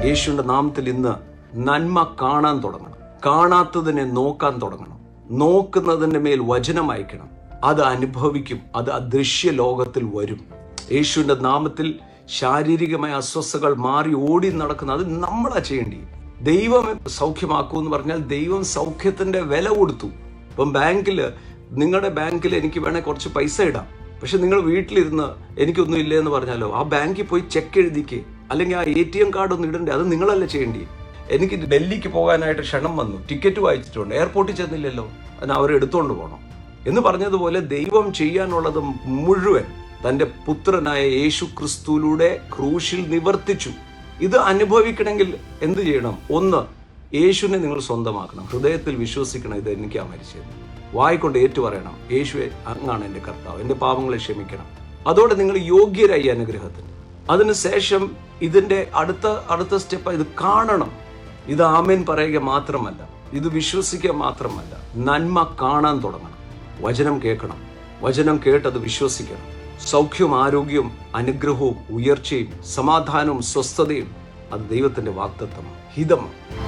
യേശുവിന്റെ നാമത്തിൽ ഇന്ന് നന്മ കാണാൻ തുടങ്ങണം. കാണാത്തതിനെ നോക്കാൻ തുടങ്ങണം. നോക്കുന്നതിൻ്റെ മേൽ വചനം അയക്കണം. അത് അനുഭവിക്കും. അത് അദൃശ്യ ലോകത്തിൽ വരും. യേശുവിന്റെ നാമത്തിൽ ശാരീരികമായ അസ്വസ്ഥതകൾ മാറി ഓടി നടക്കുന്ന അത് നമ്മളാ ചെയ്യേണ്ടി. ദൈവം സൗഖ്യമാക്കൂ എന്ന് പറഞ്ഞാൽ ദൈവം സൗഖ്യത്തിന്റെ വില കൊടുത്തു. ഇപ്പം നിങ്ങളുടെ ബാങ്കിൽ എനിക്ക് വേണേൽ കുറച്ച് പൈസ ഇടാം. പക്ഷെ നിങ്ങൾ വീട്ടിലിരുന്ന് എനിക്കൊന്നും ഇല്ല എന്ന് പറഞ്ഞാലോ, ആ ബാങ്കിൽ പോയി ചെക്ക് എഴുതിക്ക്, അല്ലെങ്കിൽ ആ ATM കാർഡ് ഒന്നും ഇടണ്ടേ, അത് നിങ്ങളല്ല ചെയ്യേണ്ടി. എനിക്ക് ഡൽഹിക്ക് പോകാനായിട്ട് ക്ഷണം വന്നു, ടിക്കറ്റ് വായിച്ചിട്ടുണ്ട്, എയർപോർട്ടിൽ ചെന്നില്ലല്ലോ, അതിന് അവർ എടുത്തുകൊണ്ട് പോകണം എന്ന് പറഞ്ഞതുപോലെ ദൈവം ചെയ്യാനുള്ളത് മുഴുവൻ തൻ്റെ പുത്രനായ യേശു ക്രിസ്തുവിലൂടെ ക്രൂശിൽ നിവർത്തിച്ചു. ഇത് അനുഭവിക്കണമെങ്കിൽ എന്ത് ചെയ്യണം? ഒന്ന്, യേശുവിനെ നിങ്ങൾ സ്വന്തമാക്കണം. ഹൃദയത്തിൽ വിശ്വസിക്കണം, ഇത് എനിക്കാ മരിച്ചത്. വായിക്കൊണ്ട് ഏറ്റു പറയണം, യേശുവെ അങ്ങാണ് എൻ്റെ കർത്താവ്, എൻ്റെ പാപങ്ങളെ ക്ഷമിക്കണം. അതോടെ നിങ്ങൾ യോഗ്യരായി അനുഗ്രഹത്തിന്. അതിനുശേഷം ഇതിൻ്റെ അടുത്ത സ്റ്റെപ്പ് ഇത് കാണണം. ഇത് ആമേൻ പറയുക മാത്രമല്ല, ഇത് വിശ്വസിക്കുക മാത്രമല്ല, നന്മ കാണാൻ തുടങ്ങണം. വചനം കേൾക്കണം, വചനം കേട്ടത് വിശ്വസിക്കണം. സൗഖ്യവും ആരോഗ്യവും അനുഗ്രഹവും ഉയർച്ചയും സമാധാനവും സ്വസ്ഥതയും അത് ദൈവത്തിന്റെ വാഗ്ദത്തമാണ്, ഹിതമാണ്.